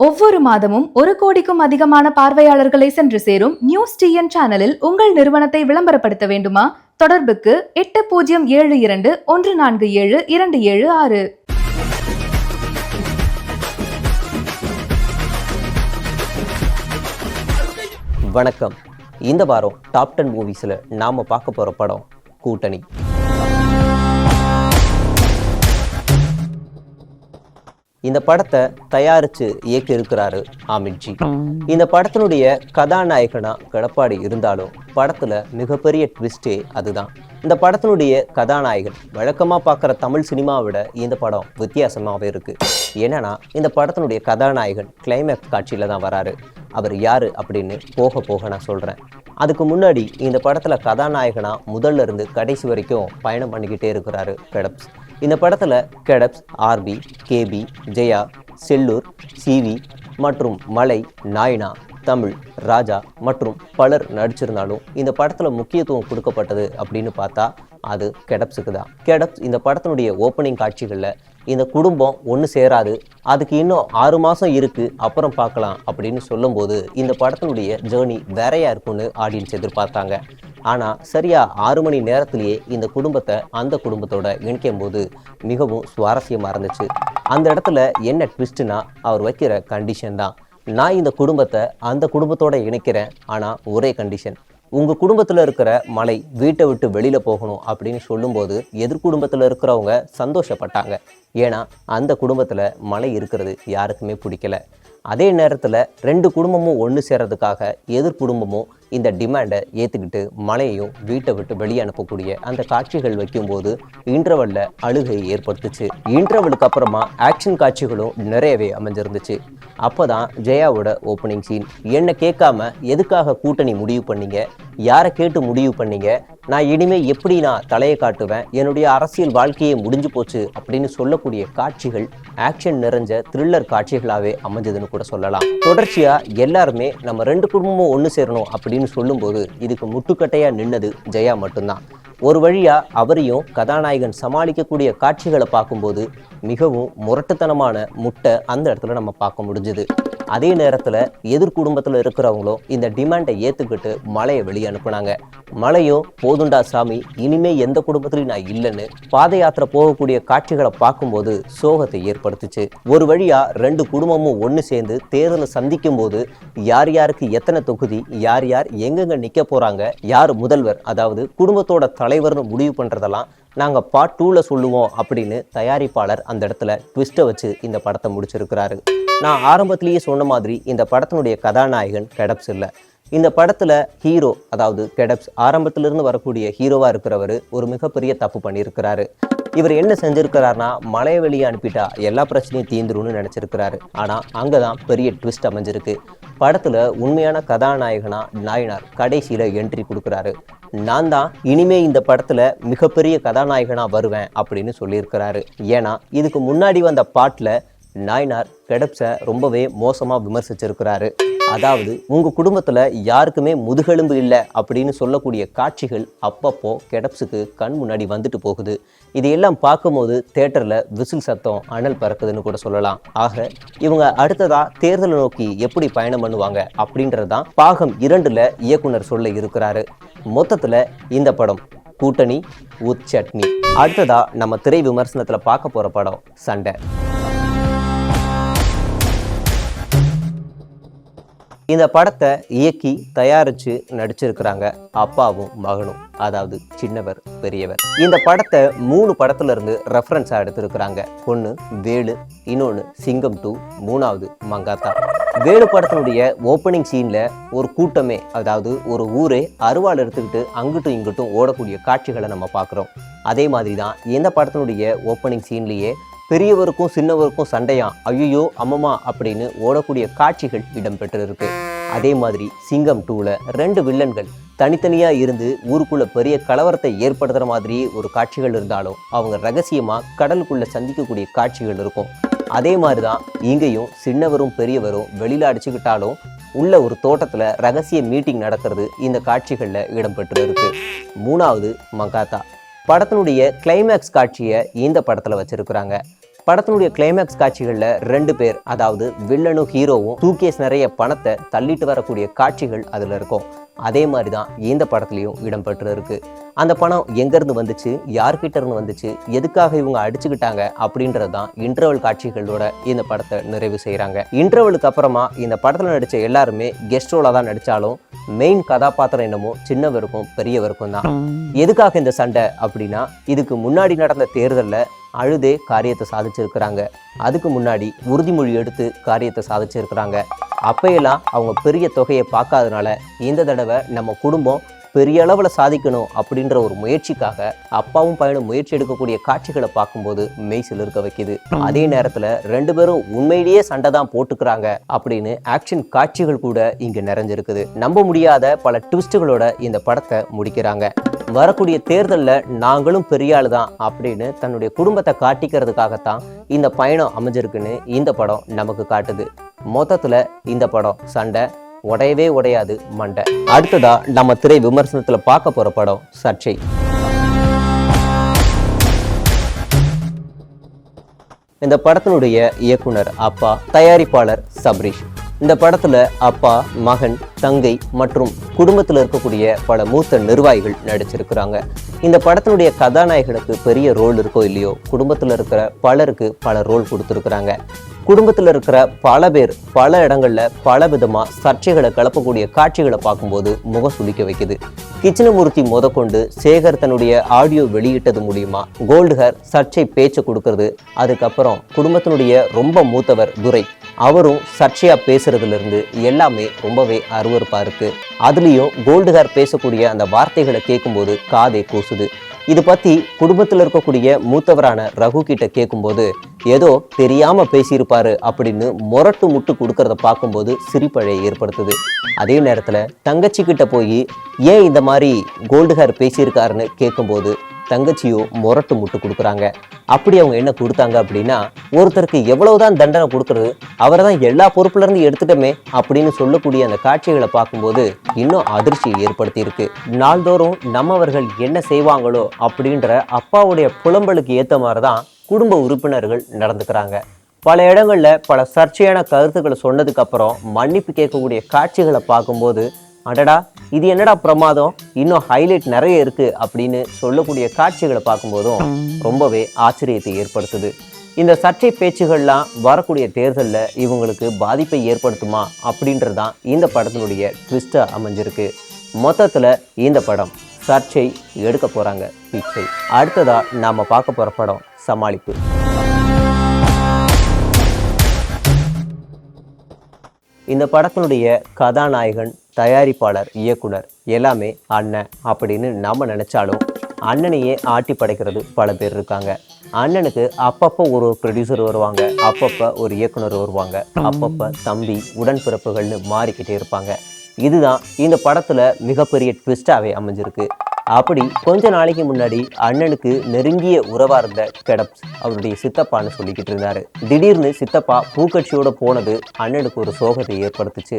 ஒவ்வொரு மாதமும் 1 கோடிக்கும் அதிகமான பார்வையாளர்களை சென்று சேரும் நியூஸ் டிஎன் சேனலில் உங்கள் நிறுவனத்தை விளம்பரப்படுத்த வேண்டுமா? தொடர்புக்கு 8072147276. வணக்கம். இந்த வாரம் டாப் 10 மூவிஸ்ல நாம பார்க்க போற படம் கூட்டணி. இந்த படத்தை தயாரிச்சு இயக்கி இருக்கிறாரு ஆமிர்ஜி. இந்த படத்தினுடைய கதாநாயகனா கடப்பாடி இருந்தாலும் படத்துல மிகப்பெரிய ட்விஸ்டே அதுதான். இந்த படத்தினுடைய கதாநாயகன் வழக்கமா பார்க்குற தமிழ் சினிமாவை விட இந்த படம் வித்தியாசமாகவே இருக்கு. என்னன்னா இந்த படத்தினுடைய கதாநாயகன் கிளைமேக்ஸ் காட்சியில தான் வராரு. அவர் யாரு அப்படின்னு போக போக நான் சொல்றேன். அதுக்கு முன்னாடி இந்த படத்துல கதாநாயகனா முதல்ல இருந்து கடைசி வரைக்கும் பயணம் பண்ணிக்கிட்டே இருக்கிறாரு கடப்ஸ். இந்த படத்துல கடப்ஸ், ஆர்பி, கேபி, ஜெயா, செல்லூர், சிவி மற்றும் மலை, நாயனா, தமிழ், ராஜா மற்றும் பலர் நடிச்சிருந்தாலும் இந்த படத்துல முக்கியத்துவம் கொடுக்கப்பட்டது அப்படின்னு பார்த்தா அது கடப்ஸுக்கு தான். கடப்ஸ் இந்த படத்தினுடைய ஓப்பனிங் காட்சிகள்ல இந்த குடும்பம் ஒன்று சேராது, அதுக்கு இன்னும் 6 மாதம் இருக்கு, அப்புறம் பார்க்கலாம் அப்படின்னு சொல்லும்போது இந்த படத்தினுடைய ஜேர்னி வேறையா இருக்கும்னு ஆடியன்ஸ் எதிர்பார்த்தாங்க. ஆனால் சரியா 6 மணி நேரத்திலேயே இந்த குடும்பத்தை அந்த குடும்பத்தோட இணைக்கும் போது மிகவும் சுவாரஸ்யமாக இருந்துச்சு. அந்த இடத்துல என்ன ட்விஸ்ட்னா அவர் வைக்கிற கண்டிஷன் தான். நான் இந்த குடும்பத்தை அந்த குடும்பத்தோட இணைக்கிறேன், ஆனால் ஒரே கண்டிஷன், உங்கள் குடும்பத்தில் இருக்கிற மலை வீட்டை விட்டு வெளியில் போகணும் அப்படின்னு சொல்லும்போது எதிர் குடும்பத்தில் இருக்கிறவங்க சந்தோஷப்பட்டாங்க. ஏன்னா அந்த குடும்பத்தில் மலை இருக்கிறது யாருக்குமே பிடிக்கல. அதே நேரத்தில் 2 குடும்பமும் ஒன்று சேர்றதுக்காக எதிர் குடும்பமும் இந்த டிமாண்டை ஏற்றுக்கிட்டு மலையையும் வீட்டை விட்டு வெளியே அனுப்பக்கூடிய அந்த காட்சிகள் வைக்கும்போது இன்டர்வல்ல அழுகை ஏற்படுத்துச்சு. இன்டர்வலுக்கு அப்புறமா ஆக்ஷன் காட்சிகளும் நிறையவே அமைஞ்சிருந்துச்சு. அப்போதான் ஜெயாவோட ஓப்பனிங் சீன். என்னை கேட்காம எதுக்காக கூட்டணி முடிவு பண்ணீங்க, யாரை கேட்டு முடிவு பண்ணீங்க, நான் இனிமே எப்படி நான் தலையை காட்டுவேன், என்னுடைய அரசியல் வாழ்க்கையே முடிஞ்சு போச்சு அப்படின்னு சொல்லக்கூடிய காட்சிகள் ஆக்ஷன் நிறைஞ்ச த்ரில்லர் காட்சிகளாகவே அமைஞ்சதுன்னு கூட சொல்லலாம். தொடர்ச்சியா எல்லாருமே நம்ம 2 குடும்பமும் ஒன்று சேரணும் அப்படின்னு சொல்லும்போது இதுக்கு முட்டுக்கட்டையா நின்னது ஜெயா மட்டும்தான். ஒரு வழியா அவரையும் கதாநாயகன் சமாளிக்கக்கூடிய காட்சிகளை பார்க்கும்போது மிகவும் முரட்டுத்தனமான முட்டை அந்த இடத்துல நம்ம பார்க்க முடிஞ்சுது. அதே நேரத்தில் எதிர் குடும்பத்தில் இருக்கிறவங்களும் இந்த டிமாண்டை ஏற்றுக்கிட்டு மலையை வெளியே அனுப்புனாங்க. மலையும் போதுண்டா சாமி, இனிமே எந்த குடும்பத்திலையும் நான் இல்லைன்னு பாத யாத்திரை போகக்கூடிய காட்சிகளை பார்க்கும்போது சோகத்தை ஏற்படுத்துச்சு. ஒரு வழியா 2 குடும்பமும் ஒன்று சேர்ந்து தேர்தலை சந்திக்கும் போது யார் யாருக்கு எத்தனை தொகுதி, யார் யார் எங்கெங்க நிற்க போறாங்க, யார் முதல்வர், அதாவது குடும்பத்தோட தலைவர்னு முடிவு பண்றதெல்லாம் நாங்கள் பார்ட் 2ல சொல்லுவோம் அப்படின்னு தயாரிப்பாளர் அந்த இடத்துல ட்விஸ்ட்டை வச்சு இந்த படத்தை முடிச்சிருக்கிறாரு. நான் ஆரம்பத்திலேயே சொன்ன மாதிரி இந்த படத்தினுடைய கதாநாயகன் கடப்ஸ் இல்லை. இந்த படத்தில் ஹீரோ, அதாவது கடப்ஸ் ஆரம்பத்திலிருந்து வரக்கூடிய ஹீரோவாக இருக்கிறவர் ஒரு மிகப்பெரிய தப்பு பண்ணியிருக்கிறாரு. இவர் என்ன செஞ்சிருக்கிறாருனா மலையை வெளியே அனுப்பிட்டா எல்லா பிரச்சனையும் தீந்துரும்னு நினச்சிருக்கிறாரு. ஆனால் அங்கே தான் பெரிய ட்விஸ்ட் அமைஞ்சிருக்கு. படத்தில் உண்மையான கதாநாயகனா நாயனார் கடைசியில் என்ட்ரி கொடுக்குறாரு. நான் தான் இனிமே இந்த படத்தில் மிகப்பெரிய கதாநாயகனாக வருவேன் அப்படின்னு சொல்லியிருக்கிறாரு. ஏன்னா இதுக்கு முன்னாடி வந்த பாட்டில் நாயனார் கடப்ஸை ரொம்பவே மோசமாக விமர்சிச்சிருக்கிறாரு. அதாவது உங்கள் குடும்பத்தில் யாருக்குமே முதுகெலும்பு இல்லை அப்படின்னு சொல்லக்கூடிய காட்சிகள் அப்பப்போ கடப்ஸுக்கு கண் முன்னாடி வந்துட்டு போகுது. இதையெல்லாம் பார்க்கும்போது தேட்டரில் விசில் சத்தம் அனல் பறக்குதுன்னு கூட சொல்லலாம். ஆக இவங்க அடுத்ததாக தேர்தலை நோக்கி எப்படி பயணம் பண்ணுவாங்க அப்படின்றதான் பாகம் 2ல் இயக்குனர் சொல்ல இருக்கிறாரு. மொத்தத்தில் இந்த படம் கூட்டணி உத் சட்னி. அடுத்ததாக நம்ம திரை விமர்சனத்தில் பார்க்க போகிற படம் சண்டை. இந்த படத்தை இயக்கி தயாரித்து நடிச்சிருக்கிறாங்க அப்பாவும் மகனும், அதாவது சின்னவர் பெரியவர். இந்த படத்தை 3 படத்துல இருந்து ரெஃபரன்ஸாக எடுத்திருக்கிறாங்க. ஒன்று வேலு, இன்னொன்று சிங்கம் 2, 3வது மங்காத்தா. வேலு படத்தினுடைய ஓப்பனிங் சீனில் ஒரு கூட்டமே, அதாவது ஒரு ஊரே அருவாள் எடுத்துக்கிட்டு அங்கிட்டும் இங்கிட்டும் ஓடக்கூடிய காட்சிகளை நம்ம பார்க்குறோம். அதே மாதிரி தான் இந்த படத்தினுடைய ஓப்பனிங் சீன்லேயே பெரியவருக்கும் சின்னவருக்கும் சண்டையா, ஐயோ அம்மம்மா அப்படின்னு ஓடக்கூடிய காட்சிகள் இடம்பெற்றிருக்கு. அதே மாதிரி சிங்கம் 2ல 2 வில்லன்கள் தனித்தனியாக இருந்து ஊருக்குள்ள பெரிய கலவரத்தை ஏற்படுத்துகிற மாதிரி ஒரு காட்சிகள் இருந்தாலும் அவங்க ரகசியமாக கடலுக்குள்ள சந்திக்கக்கூடிய காட்சிகள் இருக்கும். அதே மாதிரி தான் இங்கேயும் சின்னவரும் பெரியவரும் வெளியில் அடிச்சுக்கிட்டாலும் உள்ள ஒரு தோட்டத்தில் ரகசிய மீட்டிங் நடக்கிறது இந்த காட்சிகளில் இடம்பெற்று இருக்கு. 3வது மங்காத்தா. படத்தினுடைய கிளைமேக்ஸ் காட்சியை இந்த படத்தில் வச்சிருக்கிறாங்க. படத்தினுடைய கிளைமேக்ஸ் காட்சிகள்ல 2 பேர், அதாவது வில்லனும் ஹீரோவும் சூட்கேஸ் நிறைய பணத்தை தள்ளிட்டு வரக்கூடிய காட்சிகள் அதுல இருக்கும். அதே மாதிரி தான் இந்த படத்துலையும் இடம்பெற்று இருக்கு. அந்த பணம் எங்கேருந்து வந்துச்சு, யார்கிட்ட இருந்து வந்துச்சு, எதுக்காக இவங்க அடிச்சுக்கிட்டாங்க அப்படின்றது தான் இன்டர்வல் காட்சிகளோட இந்த படத்தை நிறைவு செய்கிறாங்க. இன்டர்வலுக்கு அப்புறமா இந்த படத்தில் நடித்த எல்லாருமே கெஸ்ட் ரோலாக தான் நடித்தாலும் மெயின் கதாபாத்திரம் என்னமோ சின்னவருக்கும் பெரியவருக்கும் தான். எதுக்காக இந்த சண்டை அப்படின்னா, இதுக்கு முன்னாடி நடந்த தேர்தலில் அழுதே காரியத்தை சாதிச்சிருக்கிறாங்க. அதுக்கு முன்னாடி உறுதிமொழி எடுத்து காரியத்தை சாதிச்சிருக்கிறாங்க. அப்பையெல்லாம் அவங்க பெரிய தொகையை பார்க்காதனால இந்த தடவை நம்ம குடும்பம் பெரிய அளவில் சாதிக்கணும் அப்படின்ற ஒரு முயற்சிக்காக அப்பாவும் பையனும் முயற்சி எடுக்கக்கூடிய காட்சிகளை பார்க்கும்போது மெய்சில் இருக்க வைக்குது. அதே நேரத்தில் 2 பேரும் உண்மையிலேயே சண்டை தான் போட்டுக்கிறாங்க அப்படின்னு ஆக்ஷன் காட்சிகள் கூட இங்கே நிறைஞ்சிருக்குது. நம்ப முடியாத பல ட்விஸ்டுகளோட இந்த படத்தை முடிக்கிறாங்க. வரக்கூடிய தேர்தலில் நாங்களும் பெரிய ஆளு தான் அப்படின்னு தன்னுடைய குடும்பத்தை காட்டிக்கிறதுக்காகத்தான் இந்த பயணம் அமைஞ்சிருக்குன்னு இந்த படம் நமக்கு காட்டுது. மொத்தத்தில் இந்த படம் சண்டை உடையவே உடையாது, மண்டை. அடுத்ததா நம்ம திரை விமர்சனத்துல பார்க்க போற படம் சர்ச்சை. இந்த படத்தினுடைய இயக்குனர் அப்பா, தயாரிப்பாளர் சபரீஷ். இந்த படத்துல அப்பா, மகன், தங்கை மற்றும் குடும்பத்தில் இருக்கக்கூடிய பல மூத்த நிர்வாகிகள் நடிச்சிருக்கிறாங்க. இந்த படத்தினுடைய கதாநாயகனுக்கு பெரிய ரோல் இருக்கோ இல்லையோ, குடும்பத்தில் இருக்கிற பலருக்கு பல ரோல் கொடுத்துருக்குறாங்க. குடும்பத்தில் இருக்கிற பல பேர் பல இடங்கள்ல பல விதமா சர்ச்சைகளை கிளப்பக்கூடிய காட்சிகளை பார்க்கும்போது முகம் சுளிக்க வைக்குது. கிருஷ்ணமூர்த்தி முதற்கொண்டு சேகர் தன்னுடைய ஆடியோ வெளியிட்டது மூலியமா கோல்டுஹர் சர்ச்சை பேச்சு கொடுக்கறது, அதுக்கப்புறம் குடும்பத்தினுடைய ரொம்ப மூத்தவர் துரை அவரும் சர்ச்சையா பேசுறதுல இருந்து எல்லாமே ரொம்பவே அருவருப்பா இருக்கு. அதுலயும் கோல்டுஹர் பேசக்கூடிய அந்த வார்த்தைகளை கேட்கும்போது காதை கூசுது. இது பத்தி குடும்பத்தில் இருக்கக்கூடிய மூத்தவரான ரகு கிட்ட கேட்கும்போது ஏதோ தெரியாம பேசியிருப்பாரு அப்படின்னு முரட்டு முட்டு கொடுக்கறத பார்க்கும்போது சிரிப்பழை ஏற்படுத்துது. அதே நேரத்துல தங்கச்சி கிட்ட போய் ஏன் இந்த மாதிரி கோல்டுஹர் பேசியிருக்காருன்னு கேட்கும்போது தங்கச்சியோ முரட்டு முட்டு கொடுக்குறாங்க. அப்படி அவங்க என்ன கொடுத்தாங்க அப்படின்னா, ஒருத்தருக்கு எவ்வளவுதான் தண்டனை கொடுக்கறது, அவரை தான் எல்லா பொறுப்புல இருந்து எடுத்துட்டோமே அப்படின்னு சொல்லக்கூடிய அந்த காட்சிகளை பார்க்கும்போது இன்னும் அதிர்ச்சியை ஏற்படுத்தி இருக்கு. நாள்தோறும் நம்மவர்கள் என்ன செய்வாங்களோ அப்படின்ற அப்பாவுடைய புலம்பலுக்கு ஏற்ற மாதிரிதான் குடும்ப உறுப்பினர்கள் நடந்துக்கிறாங்க. பல இடங்கள்ல பல சர்ச்சையான கருத்துக்களை சொன்னதுக்கு அப்புறம் மன்னிப்பு கேட்கக்கூடிய காட்சிகளை பார்க்கும்போது அடடா இது என்னடா பிரமாதம், இன்னும் ஹைலைட் நிறைய இருக்கு அப்படின்னு சொல்லக்கூடிய காட்சிகளை பார்க்கும்போதும் ரொம்பவே ஆச்சரியத்தை ஏற்படுத்துது. இந்த சர்ச்சை பேச்சுகள்லாம் வரக்கூடிய தேர்தலில் இவங்களுக்கு பாதிப்பை ஏற்படுத்துமா அப்படின்றதான் இந்த படத்தினுடைய ட்விஸ்டா அமைஞ்சிருக்கு. மொத்தத்தில் இந்த படம் சர்ச்சை எடுக்க போறாங்க பிச்சை. அடுத்ததா நாம பார்க்க போற படம் சமாளிப்பு. இந்த படத்தினுடைய கதாநாயகன், தயாரிப்பாளர், இயக்குனர் எல்லாமே அண்ணன் அப்படின்னு நாம நினைச்சாலும் அண்ணனையே ஆட்டி படைக்கிறது பல பேர் இருக்காங்க. அண்ணனுக்கு அப்பப்போ ஒரு ப்ரொடியூசர் வருவாங்க, அப்பப்போ ஒரு இயக்குனர் வருவாங்க, அப்பப்போ தம்பி, உடன்பிறப்புகள்னு மாறிக்கிட்டே இருப்பாங்க. இதுதான் இந்த படத்துல மிகப்பெரிய ட்விஸ்டாவே அமைஞ்சிருக்கு. அப்படி கொஞ்ச நாளைக்கு முன்னாடி அண்ணனுக்கு நெருங்கிய உறவா இருந்த கெடப்ஸ் அவருடைய சித்தப்பான்னு சொல்லிக்கிட்டு இருந்தாரு. திடீர்னு சித்தப்பா பூக்கட்சியோட போனது அண்ணனுக்கு ஒரு சோகத்தை ஏற்படுத்துச்சு.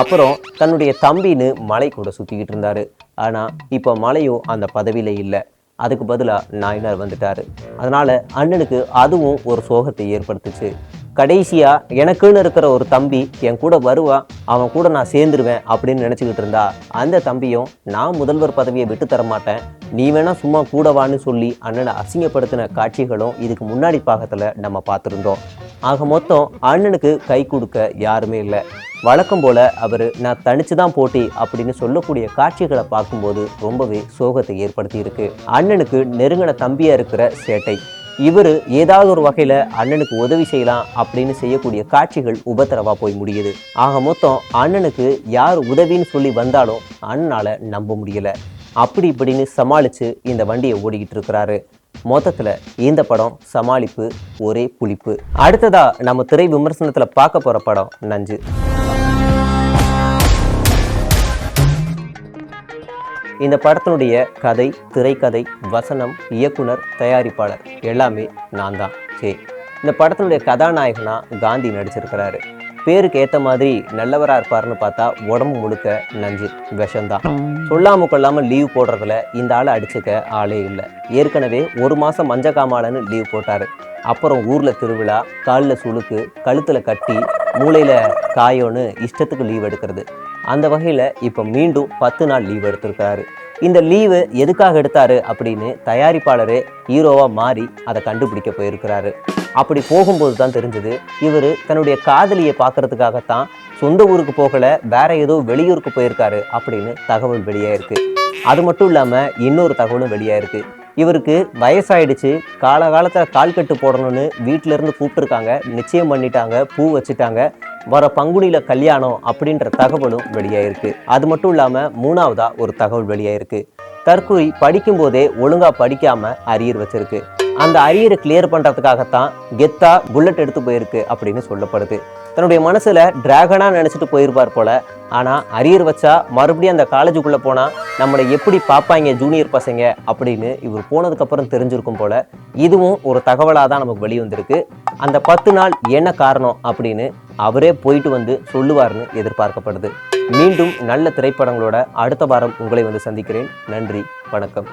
அப்புறம் தன்னுடைய தம்பின்னு மலை கூட சுத்திக்கிட்டு இருந்தாரு. ஆனா இப்ப மலையும் அந்த பதவியில இல்லை. அதுக்கு பதிலாக நாயனார் வந்துட்டாரு. அதனால அண்ணனுக்கு அதுவும் ஒரு சோகத்தை ஏற்படுத்துச்சு. கடைசியா எனக்குன்னு இருக்கிற ஒரு தம்பி என் கூட வருவா, அவன் கூட நான் சேர்ந்துருவேன் அப்படின்னு நினச்சிக்கிட்டு இருந்தா அந்த தம்பியும் நான் முதல்வர் பதவியை விட்டு தர மாட்டேன், நீ வேணா சும்மா கூடவான்னு சொல்லி அண்ணனை அசிங்கப்படுத்தின காட்சிகளும் இதுக்கு முன்னாடி பாகத்தில் நம்ம பார்த்துருந்தோம். ஆக மொத்தம் அண்ணனுக்கு கை கொடுக்க யாருமே இல்லை. வழக்கம் போல அவர் நான் தனிச்சு தான் போட்டி அப்படின்னு சொல்லக்கூடிய காட்சிகளை பார்க்கும்போது ரொம்பவே சோகத்தை ஏற்படுத்தி இருக்கு. அண்ணனுக்கு நெருங்கின தம்பியா இருக்கிற சேட்டை இவர் ஏதாவது ஒரு வகையில அண்ணனுக்கு உதவி செய்யலாம் அப்படின்னு செய்யக்கூடிய காட்சிகள் உபத்திரவா போய் முடியுது. ஆக மொத்தம் அண்ணனுக்கு யார் உதவின்னு சொல்லி வந்தாலும் அண்ணனால நம்ப முடியல. அப்படி இப்படின்னு சமாளிச்சு இந்த வண்டியை ஓடிக்கிட்டு இருக்கிறாரு. மொத்தத்துல இந்த படம் சமாளிப்பு, ஒரே புளிப்பு. அடுத்ததா நம்ம திரை விமர்சனத்துல பார்க்க போற படம் நஞ்சு. இந்த படத்தினுடைய கதை, திரைக்கதை, வசனம், இயக்குனர், தயாரிப்பாளர் எல்லாமே நான் தான். சரி, இந்த படத்தினுடைய கதாநாயகனா காந்தி நடிச்சிருக்கிறாரு. பேருக்கு ஏற்ற மாதிரி நல்லவராக இருப்பாருன்னு பார்த்தா உடம்பு முழுக்க நஞ்சு, விஷம்தான். சொல்லாமல் கொள்ளாமல் லீவ் போடுறதுல இந்த ஆளை அடிச்சுக்க ஆளே இல்லை. ஏற்கனவே 1 மாதம் மஞ்ச காமாலன்னு லீவ் போட்டார். அப்புறம் ஊரில் திருவிழா, காலில் சுளுக்கு, கழுத்தில் கட்டி, மூளையில் காயோன்னு இஷ்டத்துக்கு லீவ் எடுக்கிறது. அந்த வகையில் இப்போ மீண்டும் 10 நாள் லீவ் எடுத்திருக்காரு. இந்த லீவு எதுக்காக எடுத்தாரு அப்படின்னு தயாரிப்பாளரே ஹீரோவாக மாறி அதை கண்டுபிடிக்க போயிருக்கிறாரு. அப்படி போகும்போது தான் தெரிஞ்சது, இவர் தன்னுடைய காதலியை பார்க்கறதுக்காகத்தான் சொந்த ஊருக்கு போகலை, வேற ஏதோ வெளியூருக்கு போயிருக்காரு அப்படின்னு தகவல் வெளியாயிருக்கு. அது மட்டும் இல்லாமல் இன்னொரு தகவலும் வெளியாயிருக்கு. இவருக்கு வயசாயிடுச்சு, காலகாலத்தில் கால்கட்டு போடணும்னு வீட்டிலேருந்து கூப்பிட்டுருக்காங்க, நிச்சயம் பண்ணிட்டாங்க, பூ வச்சுட்டாங்க, வர பங்குனியில் கல்யாணம் அப்படின்ற தகவலும் வெளியாயிருக்கு. அது மட்டும் இல்லாமல் 3வதா ஒரு தகவல் வெளியாயிருக்கு. தற்கொலை படிக்கும்போதே ஒழுங்காக படிக்காமல் அரியர் வச்சிருக்கு. அந்த அரியரை கிளியர் பண்ணுறதுக்காகத்தான் கெத்தா புல்லட் எடுத்து போயிருக்கு அப்படின்னு சொல்லப்படுது. தன்னுடைய மனசில் டிராகனாக நினச்சிட்டு போயிருப்பார் போல. ஆனால் அரியர் வச்சா மறுபடியும் அந்த காலேஜுக்குள்ளே போனால் நம்மளை எப்படி பார்ப்பாங்க ஜூனியர் பசங்க அப்படின்னு இவர் போனதுக்கப்புறம் தெரிஞ்சிருக்கும் போல. இதுவும் ஒரு தகவலாக தான் நமக்கு வெளிவந்திருக்கு. அந்த 10 நாள் என்ன காரணம் அப்படின்னு அவரே போயிட்டு வந்து சொல்லுவார்னு எதிர்பார்க்கப்படுது. மீண்டும் நல்ல திரைப்படங்களோட அடுத்த வாரம் உங்களை வந்து சந்திக்கிறேன். நன்றி, வணக்கம்.